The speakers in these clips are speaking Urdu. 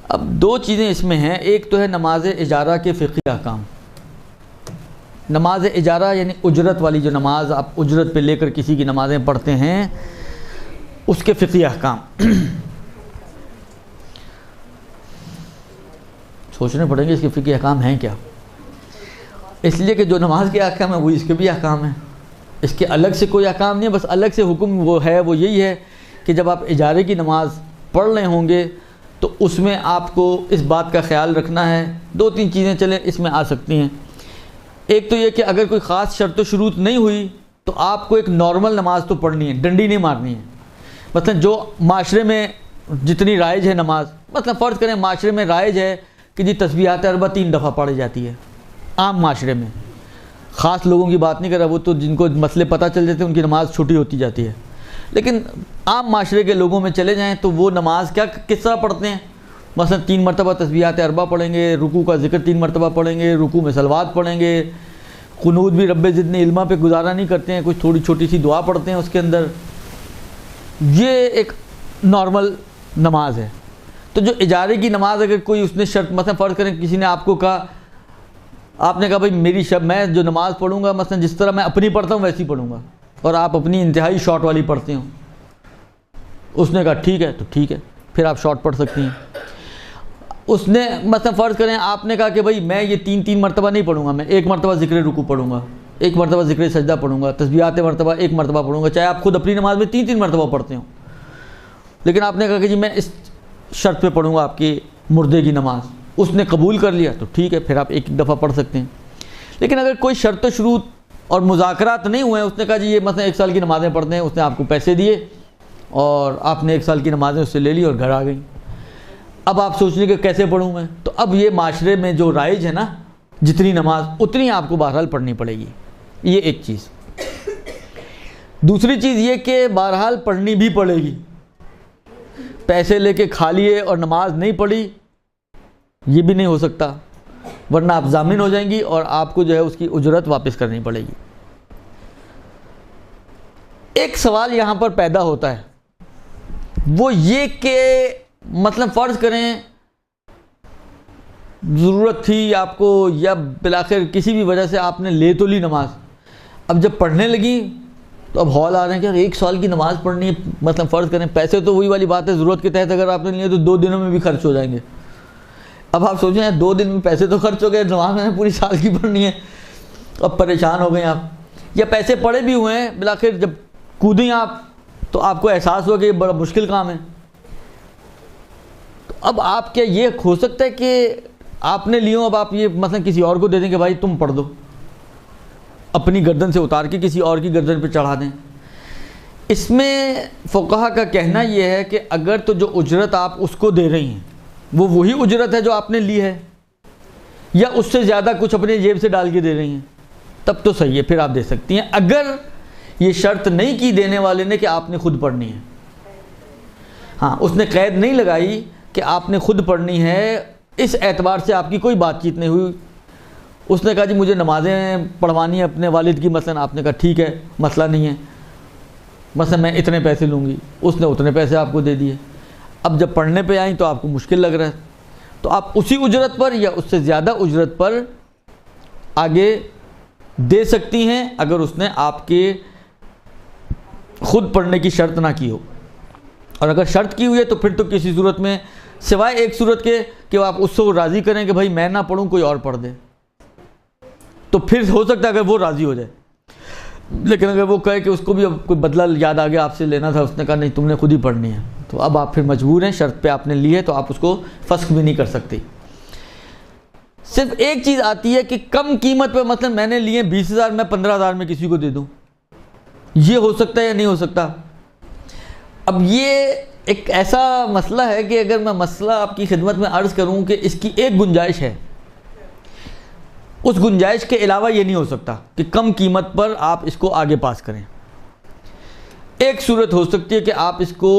اب دو چیزیں اس میں ہیں، ایک تو ہے نماز اجارہ کے فقہی احکام. نماز اجارہ یعنی اجرت والی جو نماز آپ اجرت پہ لے کر کسی کی نمازیں پڑھتے ہیں، اس کے فقہی احکام. سوچنے پڑیں گے اس کے فقہی احکام ہیں کیا، اس لیے کہ جو نماز کے احکام ہیں وہ اس کے بھی احکام ہیں، اس کے الگ سے کوئی احکام نہیں ہے. بس الگ سے حکم وہ ہے، وہ یہی ہے کہ جب آپ اجارے کی نماز پڑھ رہے ہوں گے تو اس میں آپ کو اس بات کا خیال رکھنا ہے. دو تین چیزیں چلیں اس میں آ سکتی ہیں. ایک تو یہ کہ اگر کوئی خاص شرط و شروط نہیں ہوئی تو آپ کو ایک نارمل نماز تو پڑھنی ہے، ڈنڈی نہیں مارنی ہے. مثلا جو معاشرے میں جتنی رائج ہے نماز، مثلا فرض کریں معاشرے میں رائج ہے کہ جی تسبیحات اربع 3 دفعہ پڑھی جاتی ہے عام معاشرے میں، خاص لوگوں کی بات نہیں کر رہا، وہ تو جن کو مسئلے پتہ چل جاتے ہیں ان کی نماز چھوٹی ہوتی جاتی ہے. لیکن عام معاشرے کے لوگوں میں چلے جائیں تو وہ نماز کس طرح پڑھتے ہیں؟ مثلا 3 مرتبہ تسبیحات اربع پڑھیں گے، رکوع کا ذکر 3 مرتبہ پڑھیں گے، رکوع میں صلوات پڑھیں گے، قنوت بھی رب زدنی علما پہ گزارا نہیں کرتے ہیں، کچھ تھوڑی چھوٹی سی دعا پڑھتے ہیں اس کے اندر. یہ ایک نارمل نماز ہے. تو جو اجارے کی نماز اگر کوئی اس نے شرط، مثلا فرض کریں کسی نے آپ کو کہا، آپ نے کہا بھائی میں جو نماز پڑھوں گا مثلا جس طرح میں اپنی پڑھتا ہوں ویسی پڑھوں گا، اور آپ اپنی انتہائی شارٹ والی پڑھتے ہوں. اس نے کہا ٹھیک ہے، تو ٹھیک ہے، پھر آپ شارٹ پڑھ سکتی ہیں. اس نے مثلا فرض کریں آپ نے کہا کہ بھائی میں یہ 3 مرتبہ نہیں پڑھوں گا، میں 1 مرتبہ ذکر رکوع پڑھوں گا، 1 مرتبہ ذکر سجدہ پڑھوں گا، تسبیحات مرتبہ 1 مرتبہ پڑھوں گا، چاہے آپ خود اپنی نماز میں 3 مرتبہ پڑھتے ہوں. لیکن آپ نے کہا کہ جی میں اس شرط پہ پڑھوں گا آپ کی مردے کی نماز. اس نے قبول کر لیا تو ٹھیک ہے، پھر آپ ایک دفعہ پڑھ سکتے ہیں. لیکن اگر کوئی شرط و شروط اور مذاکرات نہیں ہوئے ہیں، اس نے کہا جی یہ مثلا 1 سال کی نمازیں پڑھتے ہیں، اس نے آپ کو پیسے دیے اور آپ نے 1 سال کی نمازیں اس سے لے لی اور گھر آ گئیں. اب آپ سوچ لیں کہ کیسے پڑھوں میں، تو اب یہ معاشرے میں جو رائج ہے نا جتنی نماز اتنی آپ کو بہرحال پڑھنی پڑے گی. یہ ایک چیز. دوسری چیز یہ کہ بہرحال پڑھنی بھی پڑے گی. پیسے لے کے کھا لیے اور نماز نہیں پڑھی یہ بھی نہیں ہو سکتا، ورنہ آپ ضامن ہو جائیں گی اور آپ کو جو ہے اس کی اجرت واپس کرنی پڑے گی. ایک سوال یہاں پر پیدا ہوتا ہے، وہ یہ کہ مثلا فرض کریں ضرورت تھی آپ کو یا بالآخر کسی بھی وجہ سے آپ نے لے تو لی نماز، اب جب پڑھنے لگی تو اب ہال آ رہے ہیں کہ 1 سال کی نماز پڑھنی ہے. مثلا فرض کریں پیسے تو وہی والی بات ہے، ضرورت کے تحت اگر آپ نے لیے تو 2 دنوں میں بھی خرچ ہو جائیں گے. اب آپ سوچیں 2 دن میں پیسے تو خرچ ہو گئے، نماز میں نے پوری سال کی پڑھنی ہے. اب پریشان ہو گئے آپ، یا پیسے پڑے بھی ہوئے ہیں، بالآخر جب کودیں آپ تو آپ کو احساس ہوا کہ یہ بڑا مشکل کام ہے. تو اب آپ کیا یہ ہو سکتا ہے کہ آپ نے لیوں اب آپ یہ مثلا کسی اور کو دے دیں کہ بھائی تم پڑھ دو، اپنی گردن سے اتار کے کسی اور کی گردن پہ چڑھا دیں؟ اس میں فقہا کا کہنا یہ ہے کہ اگر تو جو اجرت آپ اس کو دے رہی ہیں وہ وہی اجرت ہے جو آپ نے لی ہے، یا اس سے زیادہ کچھ اپنے جیب سے ڈال کے دے رہی ہیں، تب تو صحیح ہے، پھر آپ دے سکتی ہیں. اگر یہ شرط نہیں کی دینے والے نے کہ آپ نے خود پڑھنی ہے، ہاں اس نے قید نہیں لگائی کہ آپ نے خود پڑھنی ہے، اس اعتبار سے آپ کی کوئی بات چیت نہیں ہوئی. اس نے کہا جی مجھے نمازیں پڑھوانی ہے اپنے والد کی، مثلا آپ نے کہا ٹھیک ہے مسئلہ نہیں ہے، مثلا میں اتنے پیسے لوں گی، اس نے اتنے پیسے آپ کو دے دیے. اب جب پڑھنے پہ آئیں تو آپ کو مشکل لگ رہا ہے تو آپ اسی اجرت پر یا اس سے زیادہ اجرت پر آگے دے سکتی ہیں اگر اس نے آپ کے خود پڑھنے کی شرط نہ کی ہو. اور اگر شرط کی ہوئی ہے تو پھر تو کسی صورت میں سوائے ایک صورت کے کہ آپ اس کو راضی کریں کہ بھائی میں نہ پڑھوں کوئی اور پڑھ دے، تو پھر ہو سکتا ہے اگر وہ راضی ہو جائے. لیکن اگر وہ کہے کہ اس کو بھی اب کوئی بدلہ یاد آ گیا آپ سے لینا تھا، اس نے کہا نہیں تم نے خود ہی پڑھنی ہے، تو اب آپ پھر مجبور ہیں، شرط پہ آپ نے لی ہے تو آپ اس کو فسخ بھی نہیں کر سکتے. صرف ایک چیز آتی ہے کہ کم قیمت پہ، مثلا میں نے لیے 20,000 میں 15,000 میں کسی کو دے دوں، یہ ہو سکتا ہے یا نہیں ہو سکتا؟ اب یہ ایک ایسا مسئلہ ہے کہ اگر میں مسئلہ آپ کی خدمت میں عرض کروں کہ اس کی ایک گنجائش ہے، اس گنجائش کے علاوہ یہ نہیں ہو سکتا کہ کم قیمت پر آپ اس کو آگے پاس کریں. ایک صورت ہو سکتی ہے کہ آپ اس کو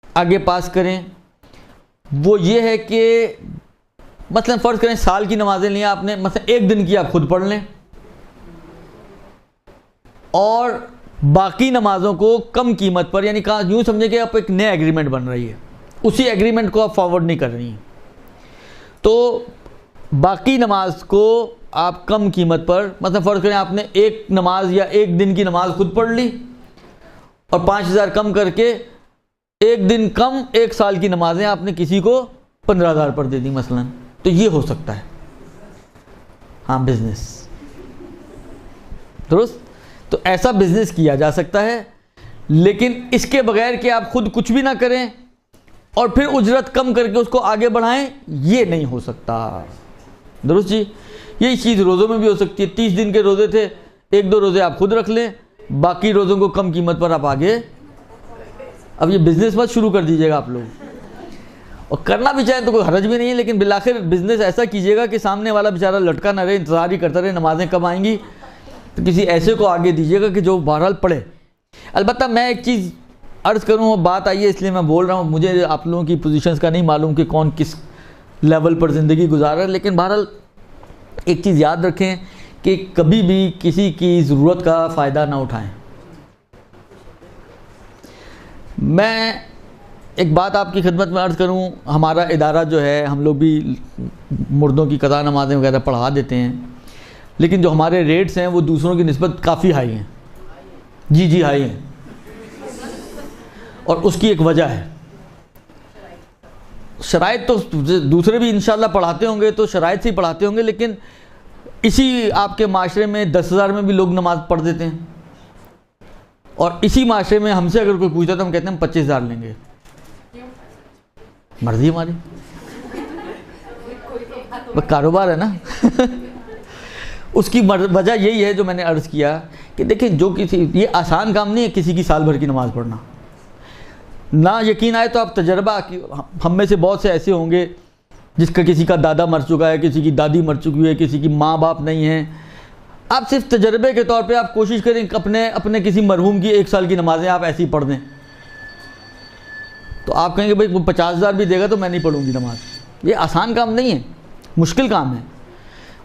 آگے پاس کریں، وہ یہ ہے کہ مثلا فرض کریں سال کی نمازیں لیں آپ نے، مثلا 1 دن کی آپ خود پڑھ لیں اور باقی نمازوں کو کم قیمت پر، یعنی یوں سمجھیں کہ آپ ایک نیا ایگریمنٹ بن رہی ہے اسی ایگریمنٹ کو آپ فارورڈ نہیں کر رہی ہیں. تو باقی نماز کو آپ کم قیمت پر، مثلا فرض کریں آپ نے ایک نماز یا ایک دن کی نماز خود پڑھ لی اور 5,000 کم کر کے ایک دن کم 1 سال کی نمازیں آپ نے کسی کو 15,000 پر دے دی مثلا، تو یہ ہو سکتا ہے. ہاں بزنس درست. تو ایسا بزنس کیا جا سکتا ہے، لیکن اس کے بغیر کہ آپ خود کچھ بھی نہ کریں اور پھر اجرت کم کر کے اس کو آگے بڑھائیں، یہ نہیں ہو سکتا. درست جی. یہی چیز روزوں میں بھی ہو سکتی ہے. 30 دن کے روزے تھے، 1-2 روزے آپ خود رکھ لیں، باقی روزوں کو کم قیمت پر آپ آگے. اب یہ بزنس مت شروع کر دیجیے گا آپ لوگ، اور کرنا بھی چاہیں تو کوئی حرج بھی نہیں ہے، لیکن بالآخر بزنس ایسا کیجیے گا کہ سامنے والا بیچارہ لٹکا نہ رہے، انتظار ہی کرتا رہے نمازیں کب آئیں گی. تو کسی ایسے کو آگے دیجیے گا کہ جو بہرحال پڑھے. البتہ میں ایک چیز عرض کروں، بات آئی ہے اس لیے میں بول رہا ہوں، مجھے آپ لوگوں کی پوزیشنز کا نہیں معلوم کہ کون کس لیول پر زندگی گزار رہا ہے، لیکن بہرحال ایک چیز یاد رکھیں کہ کبھی بھی کسی کی ضرورت کا فائدہ نہ اٹھائیں. میں ایک بات آپ کی خدمت میں عرض کروں، ہمارا ادارہ جو ہے، ہم لوگ بھی مردوں کی قضا نمازیں وغیرہ پڑھا دیتے ہیں، لیکن جو ہمارے ریٹس ہیں وہ دوسروں کی نسبت کافی ہائی ہیں. جی ہائی ہیں، اور اس کی ایک وجہ ہے. شرائط تو دوسرے بھی انشاءاللہ پڑھاتے ہوں گے، تو شرائط سے ہی پڑھاتے ہوں گے، لیکن اسی آپ کے معاشرے میں 10,000 میں بھی لوگ نماز پڑھ دیتے ہیں، اور اسی معاشرے میں ہم سے اگر کوئی پوچھتا تو ہم کہتے ہیں ہم 25,000 لیں گے. مرضی ہماری، کاروبار ہے نا. اس کی وجہ یہی ہے جو میں نے عرض کیا کہ دیکھیں، جو کسی، یہ آسان کام نہیں ہے کسی کی سال بھر کی نماز پڑھنا. نہ یقین آئے تو آپ تجربہ، ہم میں سے بہت سے ایسے ہوں گے جس کا کسی کا دادا مر چکا ہے، کسی کی دادی مر چکی ہے، کسی کی ماں باپ نہیں ہیں. آپ صرف تجربے کے طور پہ آپ کوشش کریں کہ اپنے کسی مرحوم کی 1 سال کی نمازیں آپ ایسی پڑھ دیں، تو آپ کہیں گے بھائی وہ 50,000 بھی دے گا تو میں نہیں پڑھوں گی نماز. یہ آسان کام نہیں ہے، مشکل کام ہے.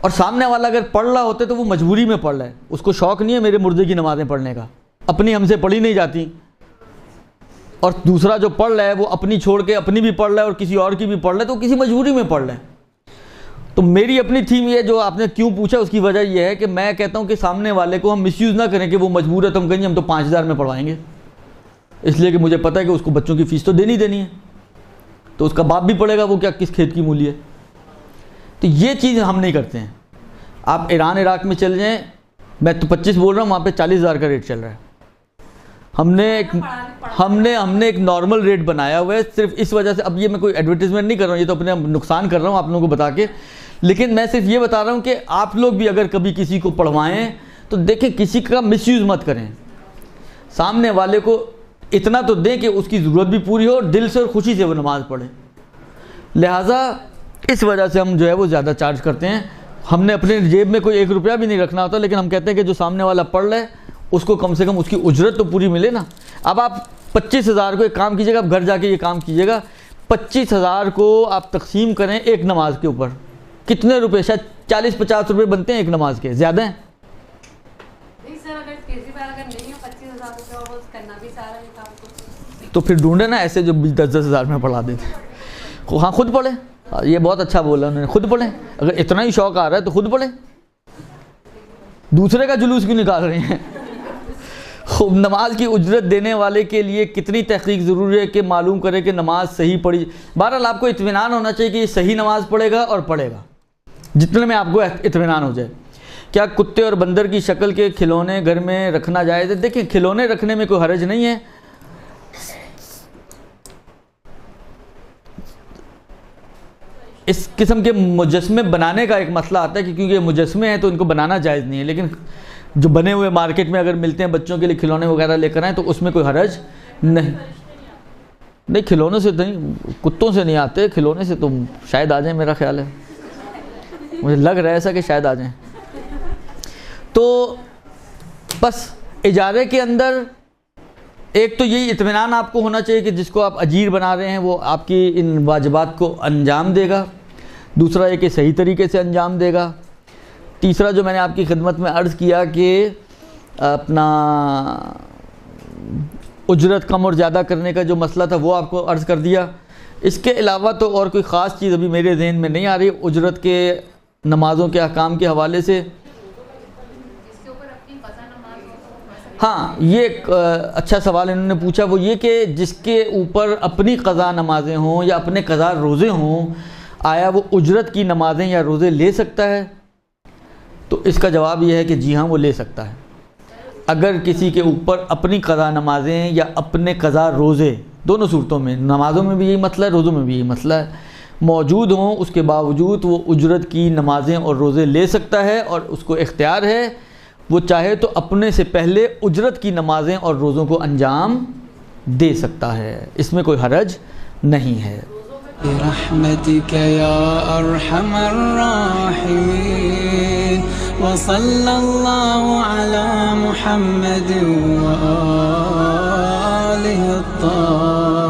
اور سامنے والا اگر پڑھ رہا ہوتا ہے تو وہ مجبوری میں پڑھ رہا ہے، اس کو شوق نہیں ہے میرے مردے کی نمازیں پڑھنے کا، اپنی ہم سے پڑھی نہیں جاتی. اور دوسرا جو پڑھ رہا ہے وہ اپنی چھوڑ کے اپنی بھی پڑھ رہا ہے اور کسی اور کی بھی پڑھ رہا ہے، تو کسی مجبوری میں پڑھ رہا ہے. تو میری اپنی تھیم یہ، جو آپ نے کیوں پوچھا اس کی وجہ یہ ہے کہ میں کہتا ہوں کہ سامنے والے کو ہم مس یوز نہ کریں کہ وہ مجبور ہے تو ہم کہیں ہم تو 5,000 میں پڑھوائیں گے، اس لیے کہ مجھے پتہ ہے کہ اس کو بچوں کی فیس تو دینی ہے، تو اس کا باپ بھی پڑھے گا، وہ کیا کس کھیت کی مولی ہے. تو یہ چیز ہم نہیں کرتے ہیں. آپ ایران عراق میں چل جائیں، میں تو 25 بول رہا ہوں، وہاں پہ 40,000 کا ریٹ چل رہا ہے. ہم نے ایک نارمل ریٹ بنایا ہوا ہے، صرف اس وجہ سے. اب یہ میں کوئی ایڈورٹیزمنٹ نہیں کر رہا ہوں، یہ تو اپنے نقصان کر رہا ہوں آپ لوگوں کو بتا کے، لیکن میں صرف یہ بتا رہا ہوں کہ آپ لوگ بھی اگر کبھی کسی کو پڑھوائیں تو دیکھیں کسی کا مس یوز مت کریں. سامنے والے کو اتنا تو دیں کہ اس کی ضرورت بھی پوری ہو، دل سے اور خوشی سے وہ نماز پڑھے. لہٰذا اس وجہ سے ہم جو ہے وہ زیادہ چارج کرتے ہیں. ہم نے اپنے جیب میں کوئی 1 روپیہ بھی نہیں رکھنا ہوتا، لیکن ہم کہتے ہیں کہ جو سامنے والا پڑھ رہا ہے اس کو کم سے کم اس کی اجرت تو پوری ملے نا. اب آپ 25,000 کو ایک کام کیجیے گا، آپ گھر جا کے یہ کام کیجیے گا، 25,000 کو آپ تقسیم کریں ایک نماز کے اوپر، کتنے روپے؟ شاید 40-50 روپے بنتے ہیں ایک نماز کے. زیادہ ہیں؟ تو پھر ڈھونڈے نا ایسے جو 10,000 میں پڑھا دیتے ہیں. ہاں خود پڑھیں. یہ بہت اچھا بولا انہوں نے، خود پڑھیں. اگر اتنا ہی شوق آ رہا ہے تو خود پڑھیں، دوسرے کا جلوس کیوں نکال رہے ہیں؟ نماز کی اجرت دینے والے کے لیے کتنی تحقیق ضروری ہے کہ معلوم کرے کہ نماز صحیح پڑھی. بہرحال آپ کو اطمینان ہونا چاہیے کہ یہ صحیح نماز پڑھے گا اور پڑھے گا، جتنے میں آپ کو اطمینان ہو جائے. کیا کتے اور بندر کی شکل کے کھلونے گھر میں رکھنا جائز ہے؟ دیکھیں، کھلونے رکھنے میں کوئی حرج نہیں ہے. اس قسم کے مجسمے بنانے کا ایک مسئلہ آتا ہے کہ کیونکہ یہ مجسمے ہیں تو ان کو بنانا جائز نہیں ہے، لیکن جو بنے ہوئے مارکیٹ میں اگر ملتے ہیں بچوں کے لیے کھلونے وغیرہ لے کر آئیں تو اس میں کوئی حرج نہیں. کھلونے سے نہیں، کتوں سے نہیں آتے، کھلونے سے تو شاید آ جائیں، میرا خیال ہے، مجھے لگ رہا ہے ایسا کہ شاید آ جائیں. تو بس اجارے کے اندر ایک تو یہی اطمینان آپ کو ہونا چاہیے کہ جس کو آپ اجیر بنا رہے ہیں وہ آپ کی ان واجبات کو انجام دے گا. دوسرا یہ کہ صحیح طریقے سے انجام دے گا. تیسرا جو میں نے آپ کی خدمت میں عرض کیا کہ اپنا اجرت کم اور زیادہ کرنے کا جو مسئلہ تھا وہ آپ کو عرض کر دیا. اس کے علاوہ تو اور کوئی خاص چیز ابھی میرے ذہن میں نہیں آ رہی اجرت کے نمازوں کے احکام کے حوالے سے۔ ہاں یہ ایک اچھا سوال انہوں نے پوچھا، وہ یہ کہ جس کے اوپر اپنی قضا نمازیں ہوں یا اپنے قضا روزے ہوں، آیا وہ اجرت کی نمازیں یا روزے لے سکتا ہے؟ تو اس کا جواب یہ ہے کہ جی ہاں وہ لے سکتا ہے۔ اگر کسی کے اوپر اپنی قضا نمازیں یا اپنے قضا روزے، دونوں صورتوں میں، نمازوں میں بھی یہی مسئلہ ہے، روزوں میں بھی یہی مسئلہ ہے، موجود ہوں، اس کے باوجود وہ اجرت کی نمازیں اور روزے لے سکتا ہے، اور اس کو اختیار ہے، وہ چاہے تو اپنے سے پہلے اجرت کی نمازیں اور روزوں کو انجام دے سکتا ہے، اس میں کوئی حرج نہیں ہے۔ برحمتك يا أرحم الراحمين وصلى الله على محمد وآله الطاهرين